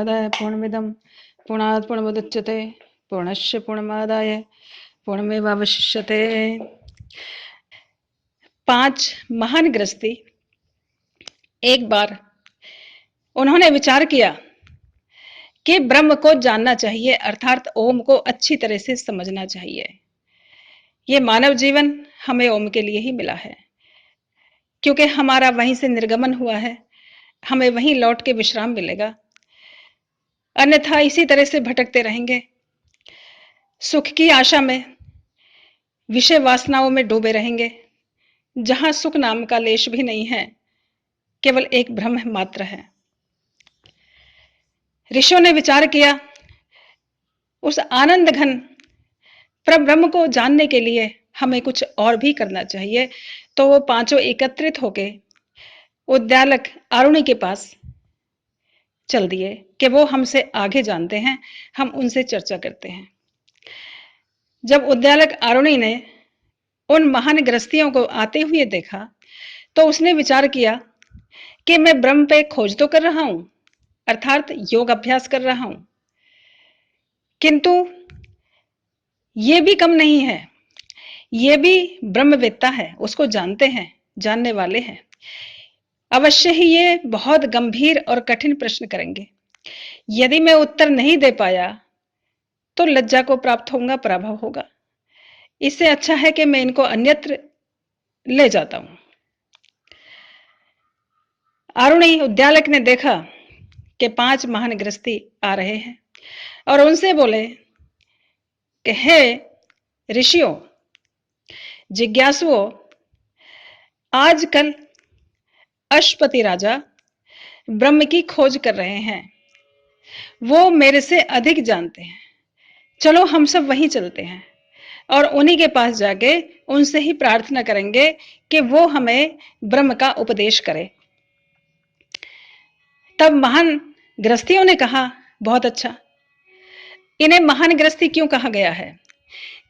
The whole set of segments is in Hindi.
पूर्णमदाय पूर्णमिदं पूर्णात् पूर्णमुदच्यते पूर्णस्य पूर्णमादाय पूर्णमेवावशिष्यते। 5 महान गृहस्थी। एक बार उन्होंने विचार किया कि ब्रह्म को जानना चाहिए, अर्थात ओम को अच्छी तरह से समझना चाहिए। ये मानव जीवन हमें ओम के लिए ही मिला है, क्योंकि हमारा वहीं से निर्गमन हुआ है, हमें वहीं लौट के विश्राम मिलेगा, अन्यथा इसी तरह से भटकते रहेंगे, सुख की आशा में, विषय वासनाओं में डूबे रहेंगे, जहां सुख नाम का लेश भी नहीं है, केवल एक भ्रम मात्र है। ऋषियों ने विचार किया, उस आनंद घन परब्रह्म को जानने के लिए हमें कुछ और भी करना चाहिए। तो वो पांचों एकत्रित होके उद्यालक आरुणि के पास चल दिए कि वो हमसे आगे जानते हैं, हम उनसे चर्चा करते हैं। जब उद्यालक आरुणि ने उन महान गृहस्थियों को आते हुए देखा तो उसने विचार किया कि मैं ब्रह्म पे खोज तो कर रहा हूं, अर्थात योग अभ्यास कर रहा हूं, किंतु ये भी कम नहीं है, ये भी ब्रह्मवेत्ता है, उसको जानते हैं, जानने वाले हैं। अवश्य ही ये बहुत गंभीर और कठिन प्रश्न करेंगे। यदि मैं उत्तर नहीं दे पाया तो लज्जा को प्राप्त होगा, पराभव होगा। इससे अच्छा है कि मैं इनको अन्यत्र ले जाता हूं। आरुणि उद्यालक ने देखा कि 5 महान गृहस्थी आ रहे हैं और उनसे बोले कि हे ऋषियों, जिज्ञासुओं, आजकल अश्वपति राजा ब्रह्म की खोज कर रहे हैं, वो मेरे से अधिक जानते हैं। चलो हम सब वहीं चलते हैं और उन्हीं के पास जाके उनसे ही प्रार्थना करेंगे कि वो हमें ब्रह्म का उपदेश करे। तब महान गृहस्थियों ने कहा, बहुत अच्छा। इन्हें महान गृहस्थी क्यों कहा गया है?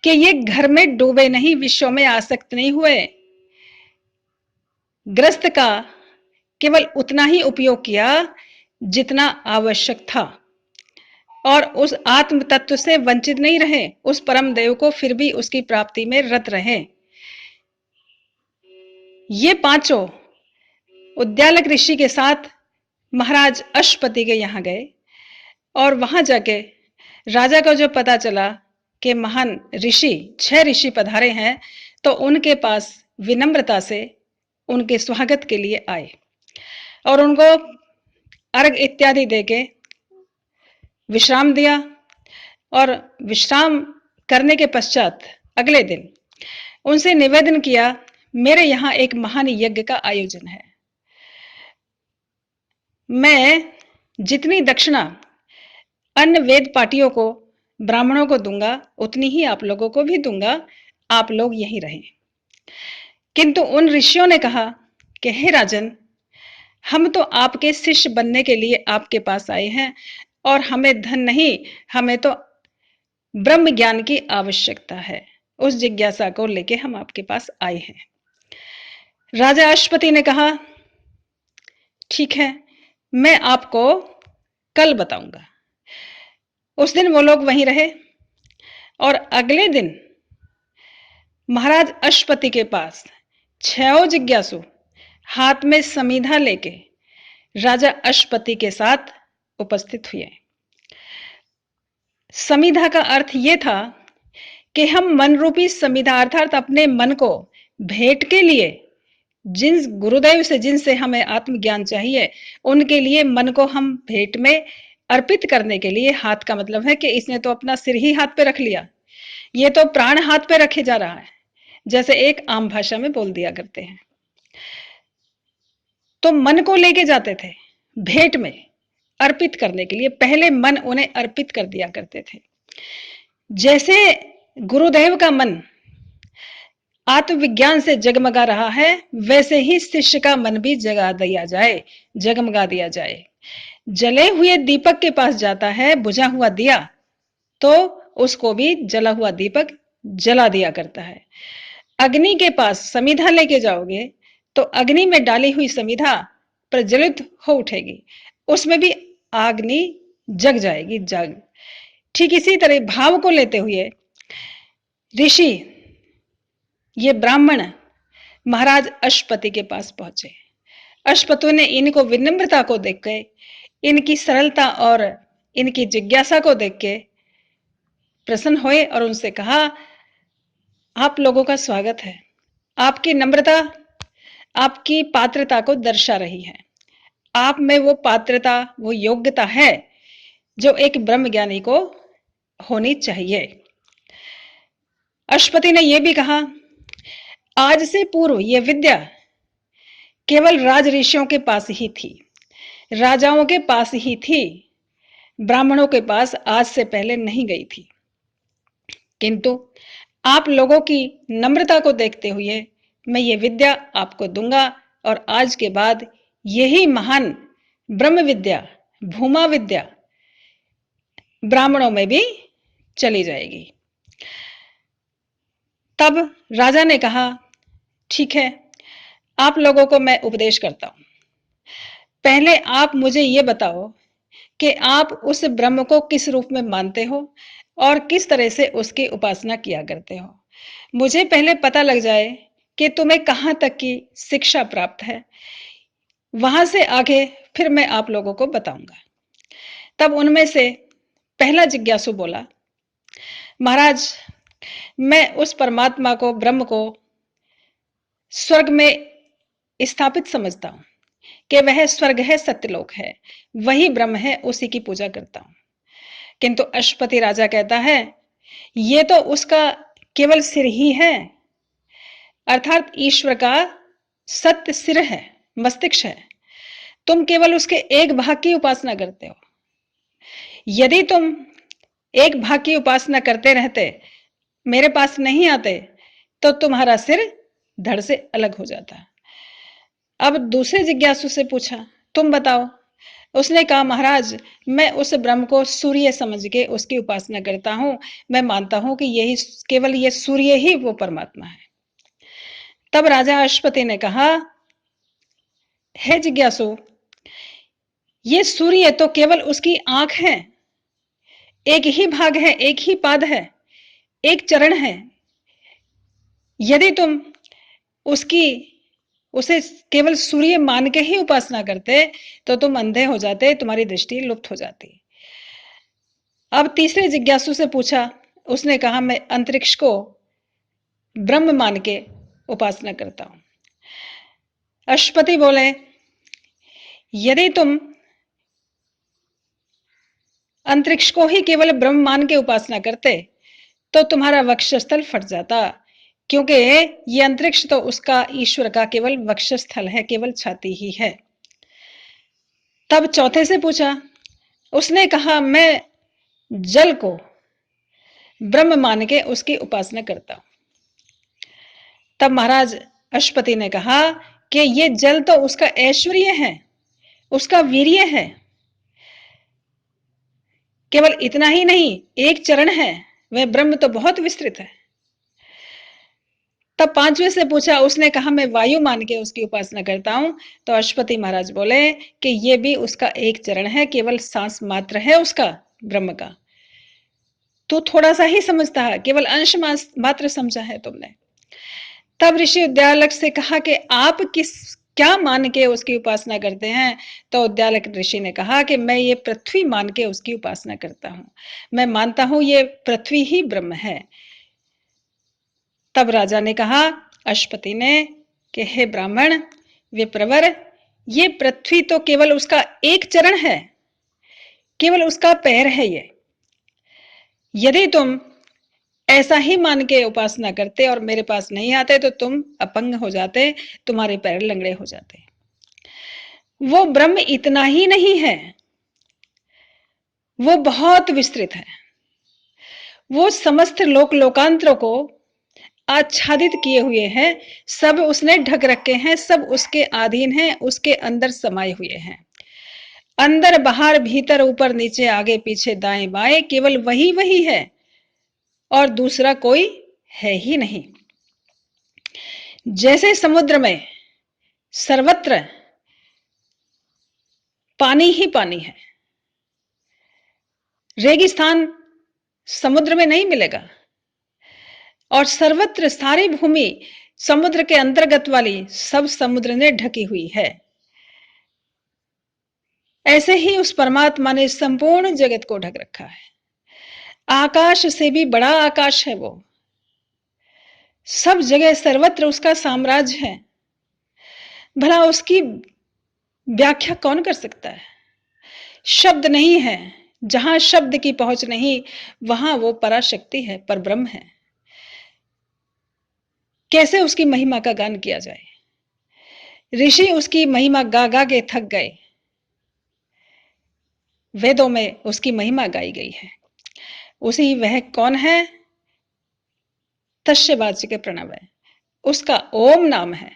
कि ये घर में डूबे नहीं, विश्व में आसक्त नहीं हुए, गृहस्थ का केवल उतना ही उपयोग किया जितना आवश्यक था और उस आत्म तत्व से वंचित नहीं रहे, उस परम देव को फिर भी उसकी प्राप्ति में रत रहे। ये पांचों उद्यालक ऋषि के साथ महाराज अश्वपति के यहां गए और वहां जाके राजा को जो पता चला कि महान ऋषि 6 ऋषि पधारे हैं, तो उनके पास विनम्रता से उनके स्वागत के लिए आए और उनको अर्घ इत्यादि देके विश्राम दिया। और विश्राम करने के पश्चात अगले दिन उनसे निवेदन किया, मेरे यहां एक महान यज्ञ का आयोजन है, मैं जितनी दक्षिणा अन्य वेद पाटियों को, ब्राह्मणों को दूंगा, उतनी ही आप लोगों को भी दूंगा, आप लोग यहीं रहें। किंतु उन ऋषियों ने कहा कि हे राजन, हम तो आपके शिष्य बनने के लिए आपके पास आए हैं और हमें धन नहीं, हमें तो ब्रह्म ज्ञान की आवश्यकता है। उस जिज्ञासा को लेके हम आपके पास आए हैं। राजा अश्वपति ने कहा, ठीक है, मैं आपको कल बताऊंगा। उस दिन वो लोग वहीं रहे और अगले दिन महाराज अश्वपति के पास 6 जिज्ञासु हाथ में समीधा लेके राजा अश्वपति के साथ उपस्थित हुए। समीधा का अर्थ यह था कि हम मन रूपी समीधा, अर्थात अपने मन को भेंट के लिए, जिन गुरुदेव से, जिनसे हमें आत्मज्ञान चाहिए, उनके लिए मन को हम भेंट में अर्पित करने के लिए, हाथ का मतलब है कि इसने तो अपना सिर ही हाथ पे रख लिया, ये तो प्राण हाथ पे रखे जा रहा है, जैसे एक आम भाषा में बोल दिया करते हैं। तो मन को लेके जाते थे भेंट में अर्पित करने के लिए, पहले मन उन्हें अर्पित कर दिया करते थे। जैसे गुरुदेव का मन आत्मविज्ञान से जगमगा रहा है, वैसे ही शिष्य का मन भी जगा दिया जाए, जगमगा दिया जाए। जले हुए दीपक के पास जाता है बुझा हुआ दिया, तो उसको भी जला हुआ दीपक जला दिया करता है। अग्नि के पास समीधा लेके जाओगे तो अग्नि में डाली हुई समीधा प्रज्वलित हो उठेगी, उसमें भी अग्नि जग जाएगी, जग। ठीक इसी तरह भाव को लेते हुए ऋषि, ये ब्राह्मण महाराज अश्वपति के पास पहुंचे। अश्वपति ने इनको विनम्रता को देख के, इनकी सरलता और इनकी जिज्ञासा को देख के प्रसन्न हुए और उनसे कहा, आप लोगों का स्वागत है। आपकी नम्रता आपकी पात्रता को दर्शा रही है। आप में वो पात्रता, वो योग्यता है जो एक ब्रह्म ज्ञानी को होनी चाहिए। अश्वपति ने यह भी कहा, आज से पूर्व यह विद्या केवल राज ऋषियों के पास ही थी, राजाओं के पास ही थी, ब्राह्मणों के पास आज से पहले नहीं गई थी। किंतु आप लोगों की नम्रता को देखते हुए मैं ये विद्या आपको दूंगा और आज के बाद यही महान ब्रह्म विद्या, भूमा विद्या ब्राह्मणों में भी चली जाएगी। तब राजा ने कहा, ठीक है, आप लोगों को मैं उपदेश करता हूं। पहले आप मुझे ये बताओ कि आप उस ब्रह्म को किस रूप में मानते हो और किस तरह से उसकी उपासना किया करते हो। मुझे पहले पता लग जाए कि तुम्हें कहां तक की शिक्षा प्राप्त है, वहां से आगे फिर मैं आप लोगों को बताऊंगा। तब उनमें से पहला जिज्ञासु बोला, महाराज, मैं उस परमात्मा को, ब्रह्म को स्वर्ग में स्थापित समझता हूं कि वह स्वर्ग है, सत्यलोक है, वही ब्रह्म है, उसी की पूजा करता हूं। किंतु अश्वपति राजा कहता है, ये तो उसका केवल सिर ही है, अर्थात ईश्वर का सत्य सिर है, मस्तिष्क है। तुम केवल उसके एक भाग की उपासना करते हो। यदि तुम एक भाग की उपासना करते रहते, मेरे पास नहीं आते, तो तुम्हारा सिर धड़ से अलग हो जाता। अब दूसरे जिज्ञासु से पूछा, तुम बताओ। उसने कहा, महाराज, मैं उस ब्रह्म को सूर्य समझ के उसकी उपासना करता हूं। मैं मानता हूं कि यही, केवल ये सूर्य ही वो परमात्मा है। तब राजा अश्वपति ने कहा, हे जिज्ञासु, ये सूर्य तो केवल उसकी आंख है, एक ही भाग है, एक ही पाद है, एक चरण है। यदि तुम उसकी उसे केवल सूर्य मान के ही उपासना करते तो तुम अंधे हो जाते, तुम्हारी दृष्टि लुप्त हो जाती। अब तीसरे जिज्ञासु से पूछा, उसने कहा, मैं अंतरिक्ष को ब्रह्म मान के उपासना करता हूं। अश्वपति बोले, यदि तुम अंतरिक्ष को ही केवल ब्रह्म मान के उपासना करते तो तुम्हारा वक्षस्थल फट जाता, क्योंकि ये अंतरिक्ष तो उसका, ईश्वर का केवल वक्षस्थल है, केवल छाती ही है। तब चौथे से पूछा, उसने कहा, मैं जल को ब्रह्म मान के उसकी उपासना करता हूं। तब महाराज अश्वपति ने कहा कि ये जल तो उसका ऐश्वर्य है, उसका वीर्य है। केवल इतना ही नहीं, एक चरण है, वह ब्रह्म तो बहुत विस्तृत है। तब पांचवें से पूछा, उसने कहा, मैं वायु मान के उसकी उपासना करता हूं। तो अश्वपति महाराज बोले कि यह भी उसका एक चरण है, केवल सांस मात्र है उसका ब्रह्म का। तो थोड़ा सा ही समझता है, केवल अंश मात्र समझा है तुमने। तब ऋषि उद्यालक से कहा कि आप क्या मान के उसकी उपासना करते हैं। तो उद्यालक ऋषि ने कहा कि मैं ये पृथ्वी मान के उसकी उपासना करता हूं, मैं मानता हूं ये पृथ्वी ही ब्रह्म है। तब राजा ने कहा, अश्वपति ने, कि हे ब्राह्मण विप्रवर, ये पृथ्वी तो केवल उसका एक चरण है, केवल उसका पैर है ये। यदि तुम ऐसा ही मान के उपासना करते और मेरे पास नहीं आते तो तुम अपंग हो जाते, तुम्हारे पैर लंगड़े हो जाते। वो ब्रह्म इतना ही नहीं है, वो बहुत विस्तृत है। वो समस्त लोक लोकांतरों को आच्छादित किए हुए हैं, सब उसने ढक रखे हैं, सब उसके अधीन हैं, उसके अंदर समाये हुए हैं। अंदर बाहर भीतर ऊपर नीचे आगे पीछे दाएं बाएं केवल वही वही है और दूसरा कोई है ही नहीं। जैसे समुद्र में सर्वत्र पानी ही पानी है, रेगिस्तान समुद्र में नहीं मिलेगा और सर्वत्र सारी भूमि समुद्र के अंतर्गत वाली सब समुद्र ने ढकी हुई है। ऐसे ही उस परमात्मा ने संपूर्ण जगत को ढक रखा है। आकाश से भी बड़ा आकाश है वो, सब जगह सर्वत्र उसका साम्राज्य है। भला उसकी व्याख्या कौन कर सकता है? शब्द नहीं है, जहां शब्द की पहुंच नहीं वहां वो पराशक्ति है, परब्रह्म है। कैसे उसकी महिमा का गान किया जाए? ऋषि उसकी महिमा गा गा के थक गए। वेदों में उसकी महिमा गाई गई है। उसी वह कौन है? तस्यवाचक प्रणव है, उसका ओम नाम है।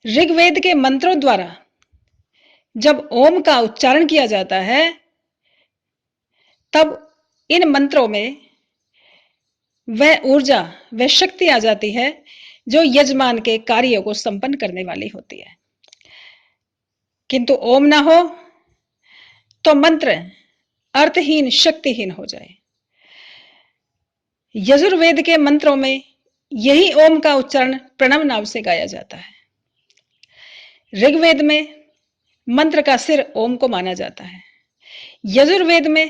ऋग्वेद के मंत्रों द्वारा जब ओम का उच्चारण किया जाता है तब इन मंत्रों में वह ऊर्जा, वह शक्ति आ जाती है जो यजमान के कार्यों को संपन्न करने वाली होती है। किंतु ओम ना हो तो मंत्र अर्थहीन, शक्तिहीन हो जाए। यजुर्वेद के मंत्रों में यही ओम का उच्चारण प्रणव नाम से गाया जाता है। ऋग्वेद में मंत्र का सिर ओम को माना जाता है। यजुर्वेद में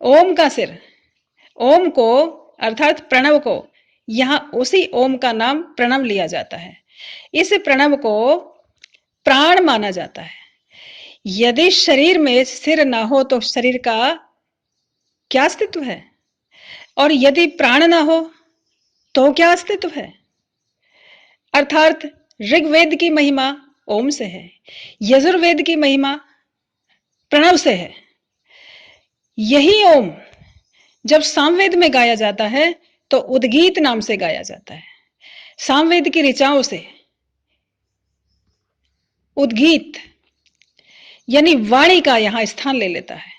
ओम का सिर, ओम को अर्थात प्रणव को, यहां उसी ओम का नाम प्रणव लिया जाता है। इस प्रणव को प्राण माना जाता है। यदि शरीर में सिर ना हो तो शरीर का क्या अस्तित्व है? और यदि प्राण ना हो तो क्या अस्तित्व है? अर्थात ऋग्वेद की महिमा ओम से है, यजुर्वेद की महिमा प्रणव से है। यही ओम जब सामवेद में गाया जाता है तो उद्गीत नाम से गाया जाता है। सामवेद की ऋचाओं से उद्गीत यानी वाणी का यहां स्थान ले लेता है।